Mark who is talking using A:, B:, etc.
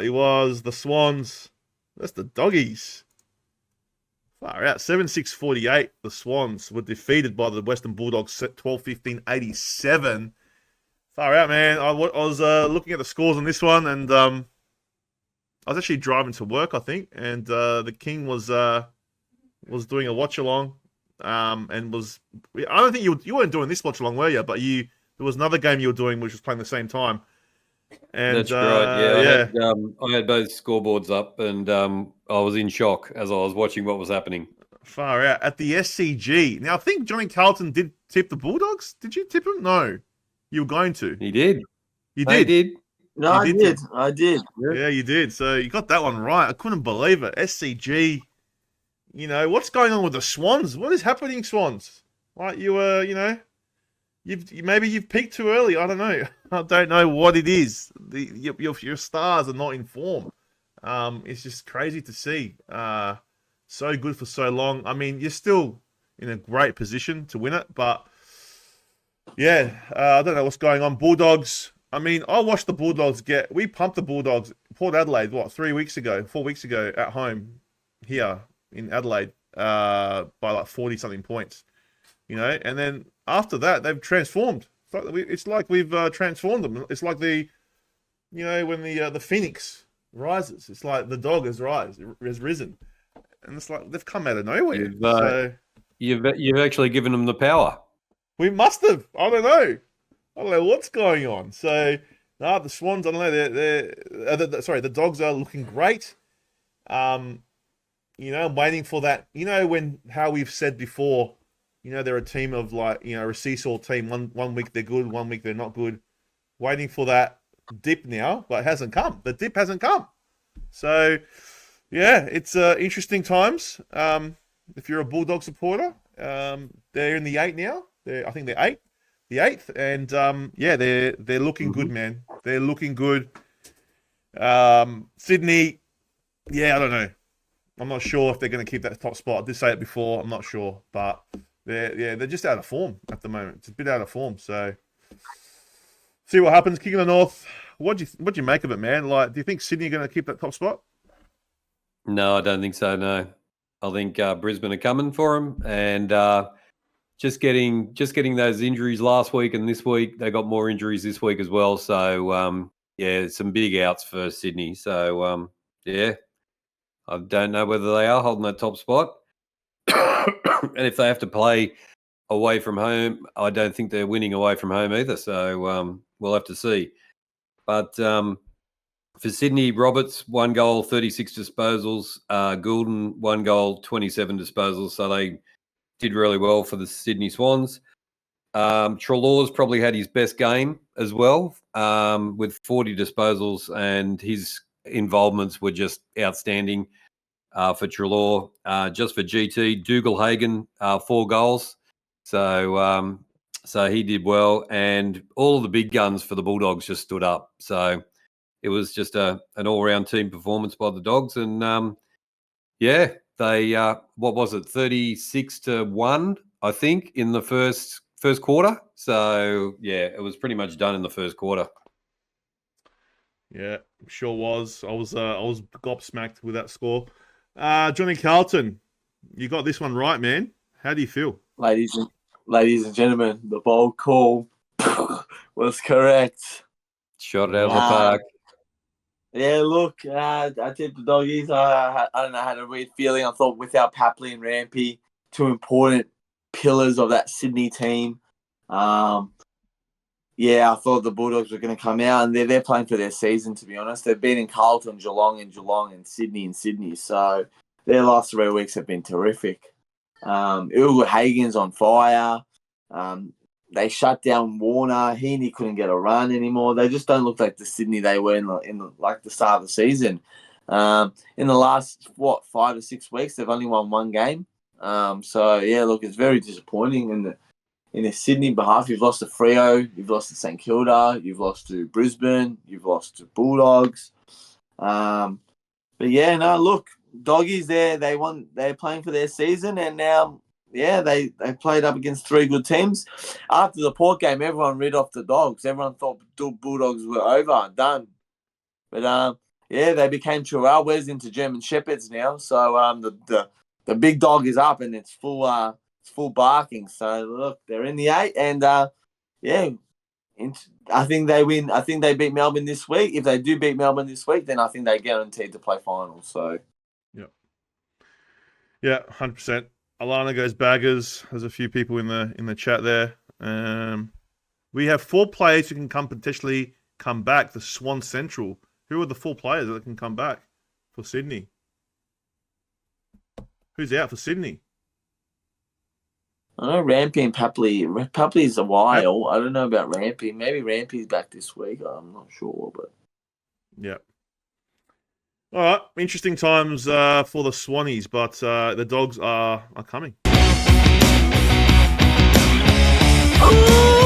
A: It was the Swans. That's the Doggies. Far out. 7-6-48. The Swans were defeated by the Western Bulldogs 12-15-87. Far out, man. I was looking at the scores on this one, and I was actually driving to work, I think, and the King was doing a watch along, and was. I don't think you weren't doing this watch along, were you? But there was another game you were doing, which was playing the same time. And
B: that's right. Yeah, I had both scoreboards up, and I was in shock as I was watching what was happening.
A: Far out at the SCG. Now I think Johnny Carlton did tip the Bulldogs. Did you tip him? No, you were going to.
B: He did.
A: You did.
B: I did.
C: No, I did. I did.
A: Yeah, you did. So you got that one right. I couldn't believe it. SCG. You know what's going on with the Swans? What is happening, Swans? Like maybe you've peaked too early. I don't know. I don't know what it is. Your stars are not in form. It's just crazy to see. So good for so long. I mean, you're still in a great position to win it, but yeah, I don't know what's going on. Bulldogs. I mean, I watched the Bulldogs we pumped the Bulldogs, Port Adelaide, 4 weeks ago at home here in Adelaide, by like 40-something points, and then after that, they've transformed. It's like we've transformed them. It's like when the phoenix rises. It's like the dog has risen. And it's like they've come out of nowhere.
B: You've actually given them the power.
A: We must have. I don't know what's going on. So, the Swans, I don't know. The Dogs are looking great. I'm waiting for that. How we've said before, they're a team of a seesaw team. One week they're good, one week they're not good. Waiting for that dip now, but it hasn't come. The dip hasn't come. So, yeah, it's interesting times. If you're a Bulldog supporter, they're in the 8 now. I think they're the 8th, and they're looking good, man. They're looking good. Sydney, I don't know. I'm not sure if they're going to keep that top spot. I did say it before. I'm not sure, but they're just out of form at the moment. It's a bit out of form. So see what happens. King of the North. What do you make of it, man? Do you think Sydney are going to keep that top spot?
B: No, I don't think so. No, I think Brisbane are coming for them, and just getting those injuries last week and this week. They got more injuries this week as well. So some big outs for Sydney. So I don't know whether they are holding that top spot, and if they have to play away from home, I don't think they're winning away from home either. So we'll have to see. But for Sydney, Roberts, 1 goal, 36 disposals. Goulden, 1 goal, 27 disposals. So they did really well for the Sydney Swans. Treloar's probably had his best game as well, with 40 disposals, and his involvements were just outstanding for Treloar. Just for GT, Dougal Hagen, 4 goals. So he did well, and all of the big guns for the Bulldogs just stood up. So it was just an all-round team performance by the Dogs, and they what was it, 36-1, I think, in the first quarter. So it was pretty much done in the first quarter.
A: Yeah, sure was. I was gobsmacked with that score. Johnny Carlton, you got this one right, man. How do you feel?
C: Ladies and gentlemen, the bold call was correct.
B: Shot it out of the park.
C: Yeah, look, I tipped the Doggies. I don't know, I had a weird feeling. I thought without Papley and Rampy, 2 important pillars of that Sydney team. I thought the Bulldogs were going to come out, and they're playing for their season, to be honest. They've been in Carlton, Geelong, and Sydney. So their last 3 weeks have been terrific. Ugo Hagen's on fire. They shut down Warner. Heaney couldn't get a run anymore. They just don't look like the Sydney they were in the start of the season. In the last 5 or 6 weeks, they've only won 1 game. Look, it's very disappointing. In the Sydney behalf, you've lost to Freo, you've lost to St Kilda, you've lost to Brisbane, you've lost to Bulldogs. Look, Doggies they're playing for their season, and now they played up against 3 good teams. After the Port game, everyone rid off the Dogs. Everyone thought Bulldogs were over and done. But yeah, they became Chihuahuas into German Shepherds now. So the big dog is up and it's full barking. So look, they're in the 8, and yeah, I think they win. I think they beat Melbourne this week. If they do beat Melbourne this week, then I think they're guaranteed to play finals. So
A: yeah, 100%. Alana goes Baggers. There's a few people in the chat there. We have 4 players who can potentially come back. The Swan Central. Who are the 4 players that can come back for Sydney? Who's out for Sydney?
C: I know Rampy and Papley. Papley's a while. I don't know about Rampy. Maybe Rampy's back this week. I'm not sure, but
A: yeah. All right, interesting times for the Swannies, but the Dogs are coming.
C: Ooh!